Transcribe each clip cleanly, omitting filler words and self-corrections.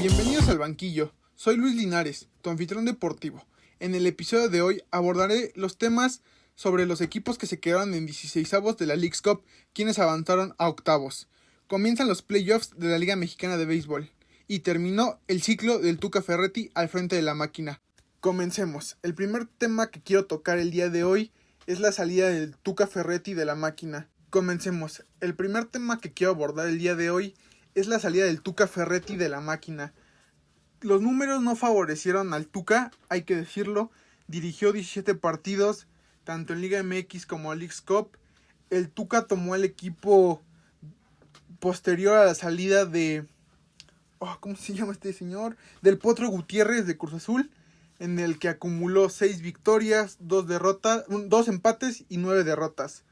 Bienvenidos al banquillo, soy Luis Linares, tu anfitrión deportivo. En el episodio de hoy abordaré los temas sobre los equipos que se quedaron en 16avos de la Leagues Cup, quienes avanzaron a octavos. Comienzan los playoffs de la Liga Mexicana de Béisbol y terminó el ciclo del Tuca Ferretti al frente de la máquina. Comencemos. El primer tema que quiero tocar el día de hoy es la salida del Tuca Ferretti de la máquina. Comencemos. El primer tema que quiero abordar el día de hoy es la salida del Tuca Ferretti de la máquina. Los números no favorecieron al Tuca, hay que decirlo. Dirigió 17 partidos, tanto en Liga MX como en Leagues Cup. El Tuca tomó el equipo posterior a la salida de... ¿cómo se llama este señor? Del Potro Gutiérrez de Cruz Azul, en el que acumuló 6 victorias, 2 empates y 9 derrotas.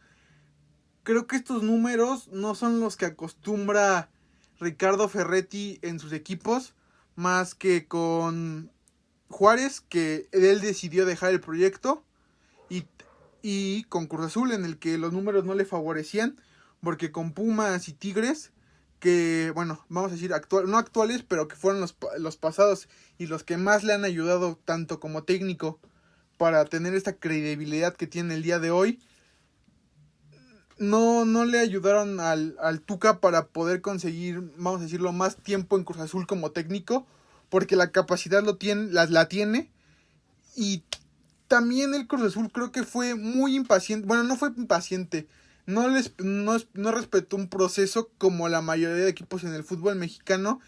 Creo que estos números no son los que acostumbra Ricardo Ferretti en sus equipos, más que con Juárez, que él decidió dejar el proyecto, y con Cruz Azul, en el que los números no le favorecían, porque con Pumas y Tigres, que bueno, vamos a decir no actuales, pero que fueron los pasados y los que más le han ayudado tanto como técnico para tener esta credibilidad que tiene el día de hoy, no le ayudaron al Tuca para poder conseguir, vamos a decirlo, más tiempo en Cruz Azul como técnico, porque la capacidad la tiene. Y también el Cruz Azul creo que fue muy impaciente. Bueno, no fue impaciente, no respetó un proceso como la mayoría de equipos en el fútbol mexicano,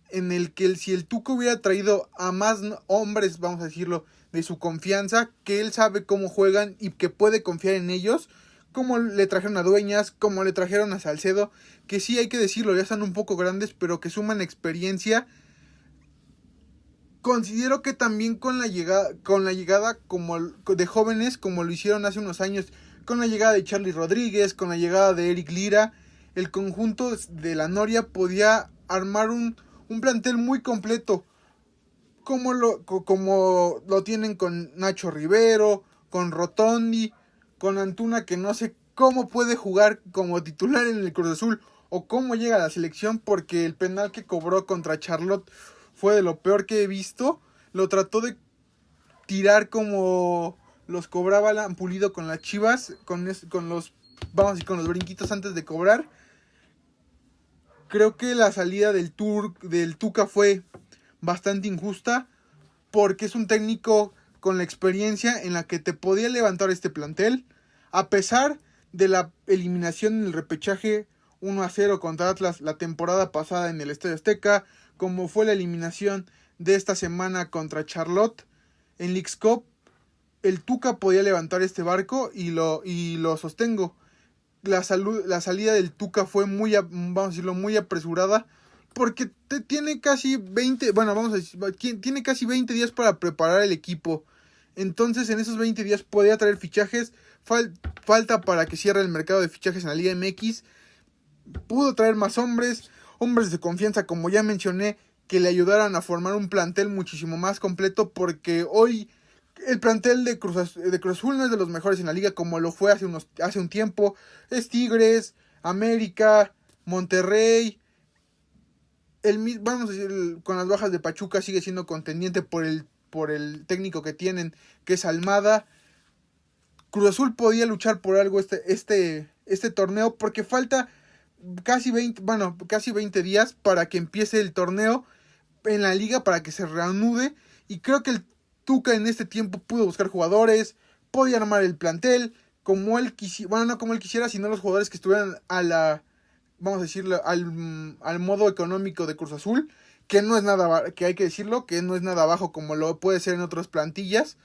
en el que si el Tuca hubiera traído a más hombres, vamos a decirlo, de su confianza, que él sabe cómo juegan y que puede confiar en ellos, como le trajeron a Dueñas, como le trajeron a Salcedo, que sí, hay que decirlo, ya están un poco grandes, pero que suman experiencia. Considero que también con la llegada como de jóvenes, como lo hicieron hace unos años, con la llegada de Charly Rodríguez, con la llegada de Eric Lira, el conjunto de la Noria podía armar un plantel muy completo, como lo tienen con Nacho Rivero, con Rotondi, con Antuna, que no sé cómo puede jugar como titular en el Cruz Azul o cómo llega a la selección, porque el penal que cobró contra Charlotte fue de lo peor que he visto. Lo trató de tirar como los cobraba Alan Pulido con las Chivas, con los brinquitos antes de cobrar. Creo que la salida del Tuca fue bastante injusta, porque es un técnico con la experiencia en la que te podía levantar este plantel, a pesar de la eliminación en el repechaje 1-0 contra Atlas la temporada pasada en el Estadio Azteca, como fue la eliminación de esta semana contra Charlotte en Leagues Cup. El Tuca podía levantar este barco y lo sostengo. La salida del Tuca fue muy apresurada, porque tiene casi 20, tiene casi 20 días para preparar el equipo. Entonces, en esos 20 días podía traer fichajes. Falta para que cierre el mercado de fichajes en la Liga MX. Pudo traer más hombres de confianza, como ya mencioné, que le ayudaran a formar un plantel muchísimo más completo, porque hoy el plantel de Cruz Azul no es de los mejores en la liga, como lo fue hace un tiempo. Es Tigres, América, Monterrey. Vamos a decir, con las bajas de Pachuca sigue siendo contendiente por el técnico que tienen, que es Almada. Cruz Azul podía luchar por algo este torneo, porque falta casi 20 días para que empiece el torneo en la liga, para que se reanude. Y creo que el Tuca en este tiempo pudo buscar jugadores, podía armar el plantel como él quisiera, no como él quisiera, sino los jugadores que estuvieran vamos a decirlo, al modo económico de Cruz Azul, que no es nada, que hay que decirlo, que no es nada bajo como lo puede ser en otras plantillas.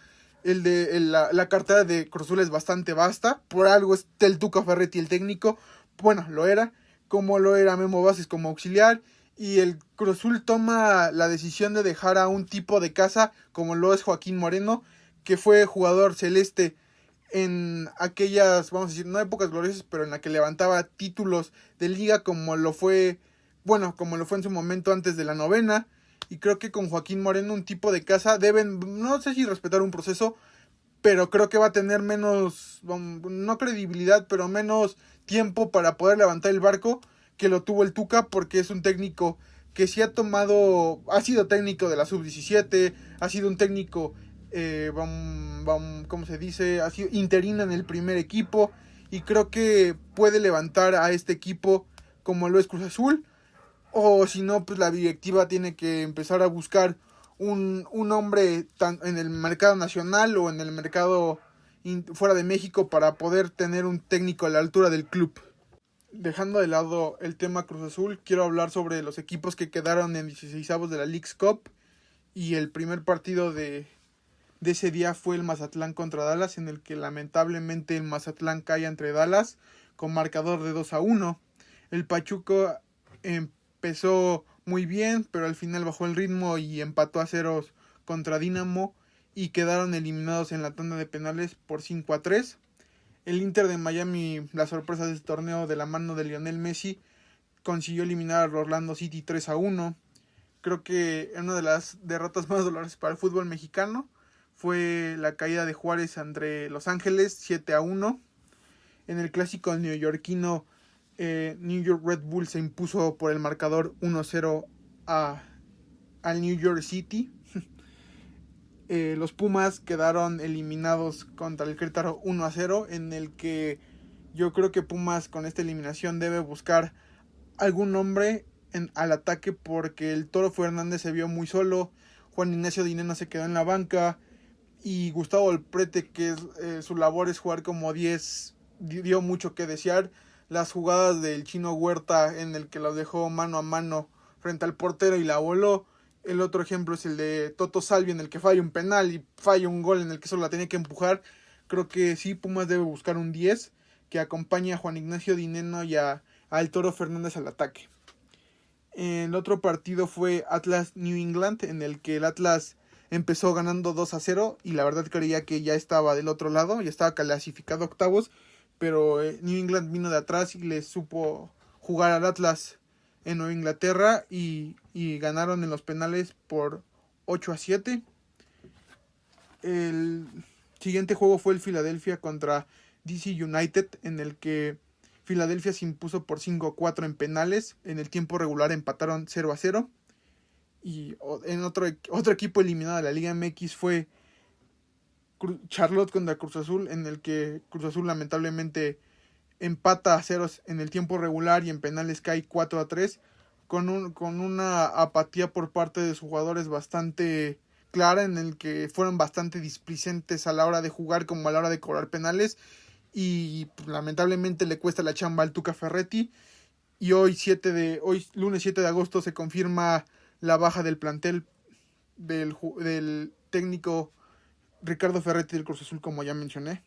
La cartera de Cruz Azul es bastante vasta, por algo es el Tuca Ferretti el técnico, bueno, lo era, como lo era Memo Vázquez como auxiliar, y el Cruz Azul toma la decisión de dejar a un tipo de casa como lo es Joaquín Moreno, que fue jugador celeste en aquellas, vamos a decir, no épocas gloriosas, pero en la que levantaba títulos de liga, como lo fue en su momento antes de la novena. Y creo que con Joaquín Moreno, un tipo de casa, deben, no sé si respetar un proceso, pero creo que va a tener menos, no credibilidad, pero menos tiempo para poder levantar el barco que lo tuvo el Tuca, porque es un técnico que sí ha sido técnico de la sub-17, ha sido un técnico, ¿cómo se dice? Ha sido interino en el primer equipo, y creo que puede levantar a este equipo como lo es Cruz Azul, o si no, pues la directiva tiene que empezar a buscar un hombre en el mercado nacional o en el mercado fuera de México para poder tener un técnico a la altura del club. Dejando de lado el tema Cruz Azul, quiero hablar sobre los equipos que quedaron en 16avos de la Leagues Cup. Y el primer partido de ese día fue el Mazatlán contra Dallas, en el que lamentablemente el Mazatlán cae entre Dallas con marcador de 2-1. El Pachuca empezó muy bien, pero al final bajó el ritmo y empató a ceros contra Dinamo y quedaron eliminados en la tanda de penales por 5-3. El Inter de Miami, la sorpresa de este torneo de la mano de Lionel Messi, consiguió eliminar al Orlando City 3-1. Creo que una de las derrotas más dolorosas para el fútbol mexicano fue la caída de Juárez entre Los Ángeles 7-1. En el clásico neoyorquino, New York Red Bull se impuso por el marcador 1-0 al New York City. Los Pumas quedaron eliminados contra el Querétaro 1-0, en el que yo creo que Pumas con esta eliminación debe buscar algún hombre al ataque, porque el Toro Fernández se vio muy solo, Juan Ignacio Dineno se quedó en la banca y Gustavo Alprete, que su labor es jugar como 10, dio mucho que desear. Las jugadas del Chino Huerta en el que los dejó mano a mano frente al portero y la voló. El otro ejemplo es el de Toto Salvio, en el que falla un penal y falla un gol en el que solo la tenía que empujar. Creo que sí, Pumas debe buscar un 10 que acompañe a Juan Ignacio Dineno y al Toro Fernández al ataque. El otro partido fue Atlas New England, en el que el Atlas empezó ganando 2-0 y la verdad creía que ya estaba del otro lado, ya estaba clasificado a octavos, pero New England vino de atrás y le supo jugar al Atlas en Nueva Inglaterra y ganaron en los penales por 8-7. El siguiente juego fue el Philadelphia contra DC United, en el que Philadelphia se impuso por 5-4 en penales. En el tiempo regular empataron 0-0. Y en otro equipo eliminado de la Liga MX fue Charlotte contra Cruz Azul, en el que Cruz Azul lamentablemente empata a ceros en el tiempo regular y en penales cae 4-3, con una apatía por parte de sus jugadores bastante clara, en el que fueron bastante displicentes a la hora de jugar como a la hora de cobrar penales, y pues, lamentablemente le cuesta la chamba al Tuca Ferretti. Y hoy lunes 7 de agosto se confirma la baja del plantel del técnico Ricardo Ferretti del Cruz Azul, como ya mencioné.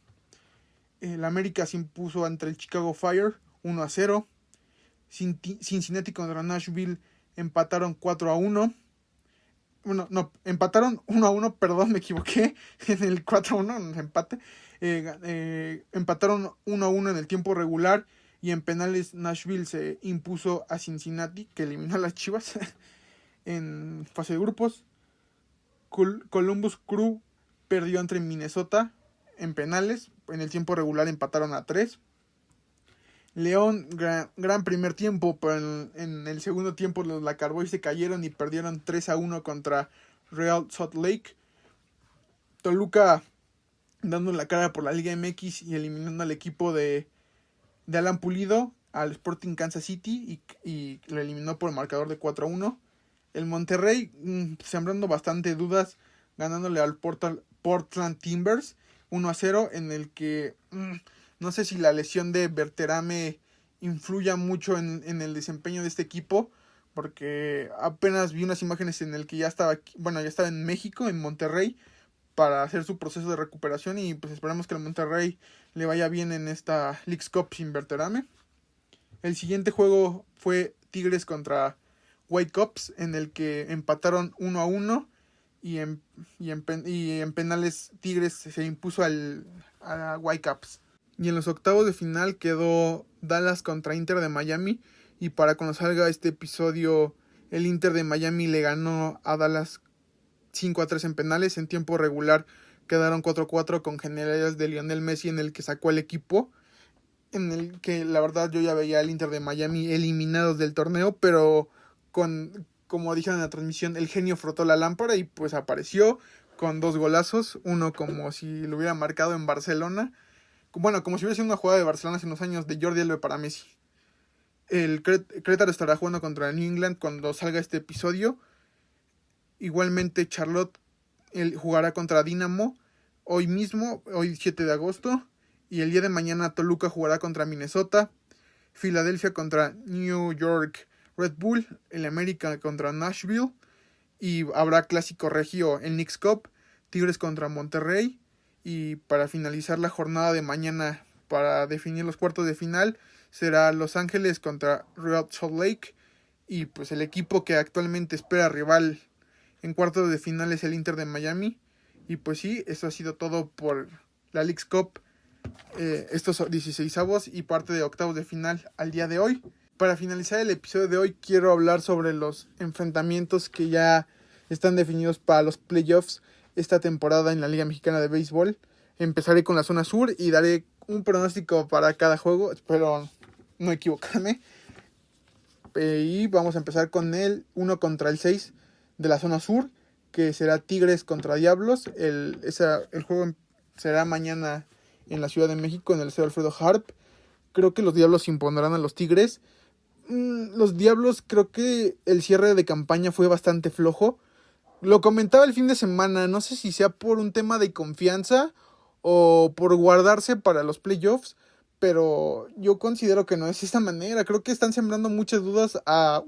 El América se impuso ante el Chicago Fire 1-0. Cincinnati contra Nashville empataron 4-1. Bueno, no, empataron 1-1, perdón, me equivoqué. En el 4-1, empate. Empataron 1-1 en el tiempo regular. Y en penales Nashville se impuso a Cincinnati, que eliminó a las Chivas en fase de grupos. Columbus Crew perdió entre Minnesota en penales. En el tiempo regular empataron a 3. León, gran primer tiempo, pero en el segundo tiempo los Lacarboys se cayeron y perdieron 3-1 contra Real Salt Lake. Toluca dando la cara por la Liga MX y eliminando al equipo de Alan Pulido, al Sporting Kansas City, y lo eliminó por el marcador de 4-1. El Monterrey, sembrando bastante dudas, ganándole al Portland Timbers 1-0, en el que no sé si la lesión de Berterame influya mucho en el desempeño de este equipo, porque apenas vi unas imágenes en el que ya estaba en México, en Monterrey, para hacer su proceso de recuperación, y pues esperamos que el Monterrey le vaya bien en esta Leagues Cup sin Berterame. El siguiente juego fue Tigres contra Whitecaps, en el que empataron 1-1 y en penales Tigres se impuso a Whitecaps. Y en los octavos de final quedó Dallas contra Inter de Miami, y para cuando salga este episodio el Inter de Miami le ganó a Dallas 5-3 en penales. En tiempo regular quedaron 4-4 con genialidades de Lionel Messi, en el que sacó al equipo, en el que la verdad yo ya veía al Inter de Miami eliminados del torneo, pero con como dijeron en la transmisión, el genio frotó la lámpara y pues apareció con 2 golazos, uno como si lo hubiera marcado en Barcelona, bueno, como si hubiera sido una jugada de Barcelona hace unos años de Jordi Alba para Messi. El Querétaro estará jugando contra el New England cuando salga este episodio. Igualmente Charlotte jugará contra Dinamo hoy mismo, hoy 7 de agosto. Y el día de mañana Toluca jugará contra Minnesota. Filadelfia contra New York Red Bull. El América contra Nashville. Y habrá clásico regio en Knicks Cup. Tigres contra Monterrey. Y para finalizar la jornada de mañana, para definir los cuartos de final, será Los Ángeles contra Real Salt Lake. Y pues el equipo que actualmente espera rival en cuartos de final es el Inter de Miami. Y pues sí, eso ha sido todo por la Leagues Cup. Estos 16avos y parte de octavos de final al día de hoy. Para finalizar el episodio de hoy, quiero hablar sobre los enfrentamientos que ya están definidos para los playoffs esta temporada en la Liga Mexicana de Béisbol. Empezaré con la zona sur y daré un pronóstico para cada juego. Espero no equivocarme. Y vamos a empezar con el 1 contra el 6 de la zona sur, que será Tigres contra Diablos. El juego será mañana en la Ciudad de México, en el Estadio Alfredo Harp. Creo que los Diablos impondrán a los Tigres. Los Diablos, creo que el cierre de campaña fue bastante flojo. Lo comentaba el fin de semana, no sé si sea por un tema de confianza o por guardarse para los playoffs, pero yo considero que no es de esta manera. Creo que están sembrando muchas dudas a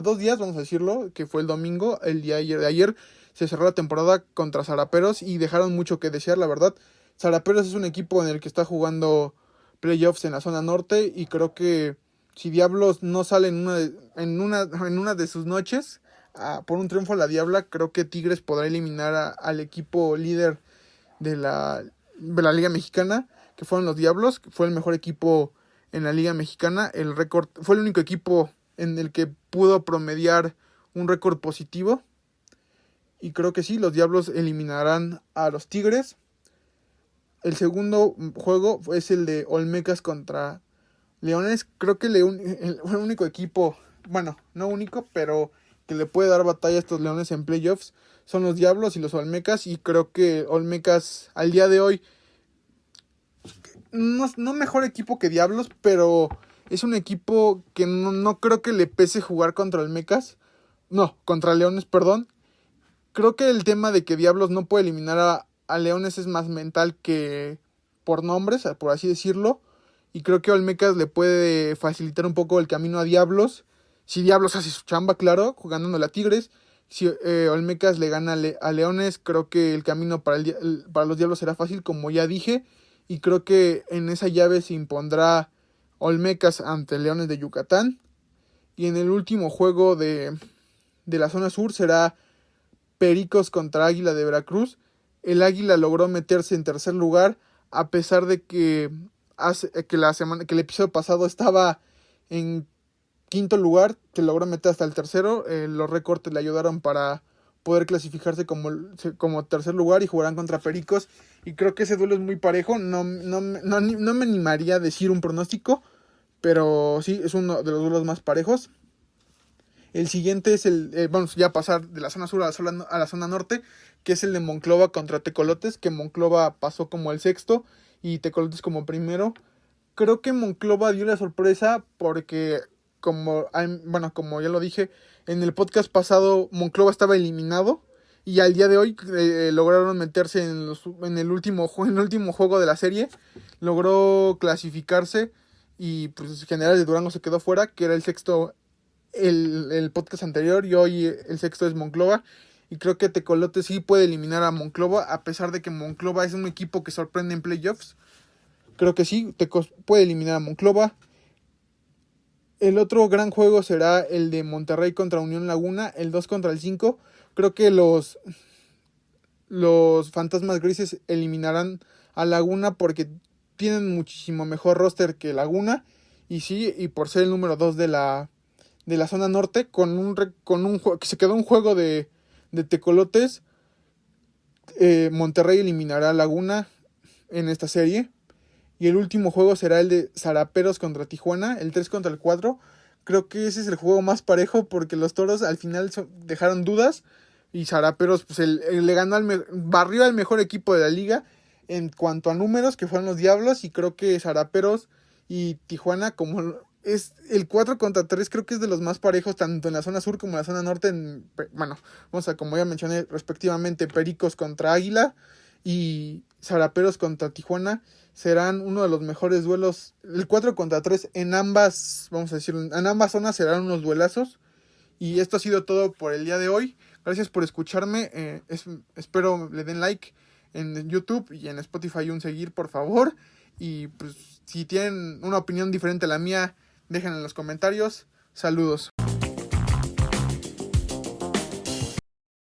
2 días, vamos a decirlo, que fue el domingo, el día de ayer se cerró la temporada contra Zaraperos y dejaron mucho que desear, la verdad. Zaraperos es un equipo en el que está jugando playoffs en la zona norte y creo que si Diablos no sale en una de sus noches por un triunfo a la Diabla, creo que Tigres podrá eliminar al equipo líder de la Liga Mexicana, que fueron los Diablos, que fue el mejor equipo en la Liga Mexicana. El récord fue el único equipo en el que pudo promediar un récord positivo. Y creo que sí, los Diablos eliminarán a los Tigres. El segundo juego es el de Olmecas contra Leones. Creo que el único equipo, bueno, no único, pero que le puede dar batalla a estos Leones en playoffs son los Diablos y los Olmecas. Y creo que Olmecas al día de hoy no mejor equipo que Diablos, pero es un equipo que no creo que le pese jugar contra Olmecas. No, contra Leones, perdón. Creo que el tema de que Diablos no puede eliminar a Leones es más mental que por nombres, por así decirlo. Y creo que Olmecas le puede facilitar un poco el camino a Diablos. Si Diablos hace su chamba, claro, jugándole a Tigres. Si Olmecas le gana a Leones, creo que el camino para los Diablos será fácil, como ya dije. Y creo que en esa llave se impondrá Olmecas ante Leones de Yucatán. Y en el último juego de la zona sur será Pericos contra Águila de Veracruz. El Águila logró meterse en tercer lugar a pesar de que el episodio pasado estaba en quinto lugar, que logró meter hasta el tercero. Los recortes le ayudaron para poder clasificarse como tercer lugar y jugarán contra Pericos. Y creo que ese duelo es muy parejo. No me animaría a decir un pronóstico, pero sí, es uno de los duelos más parejos. El siguiente es vamos ya a pasar de la zona sur a la zona norte, que es el de Monclova contra Tecolotes, que Monclova pasó como el sexto y Tecolotes como primero. Creo que Monclova dio la sorpresa porque, como ya lo dije, en el podcast pasado Monclova estaba eliminado y al día de hoy lograron meterse en el último juego de la serie. Logró clasificarse y pues General de Durango se quedó fuera, que era el sexto el podcast anterior, y hoy el sexto es Monclova. Y creo que Tecolotes sí puede eliminar a Monclova, a pesar de que Monclova es un equipo que sorprende en playoffs. Creo que sí, puede eliminar a Monclova. El otro gran juego será el de Monterrey contra Unión Laguna, el 2 contra el 5. Creo que los Fantasmas Grises eliminarán a Laguna porque tienen muchísimo mejor roster que Laguna. Y sí, y por ser el número 2 de la zona norte, con un que se quedó un juego de Tecolotes, Monterrey eliminará a Laguna en esta serie. Y el último juego será el de Zaraperos contra Tijuana, el 3 contra el 4. creo que ese es el juego más parejo porque los Toros al final dejaron dudas y Saraperos pues le ganó barrió al mejor equipo de la liga en cuanto a números, que fueron los Diablos, y creo que Saraperos y Tijuana, como es el 4 contra 3, creo que es de los más parejos tanto en la zona sur como en la zona norte. Bueno, vamos a, como ya mencioné respectivamente, Pericos contra Águila y Saraperos contra Tijuana serán uno de los mejores duelos. El 4 contra 3 en ambas, vamos a decirlo, en ambas zonas serán unos duelazos. Y esto ha sido todo por el día de hoy. Gracias por escucharme. Espero le den like en YouTube y en Spotify un seguir, por favor. Y pues si tienen una opinión diferente a la mía, déjenla en los comentarios. Saludos.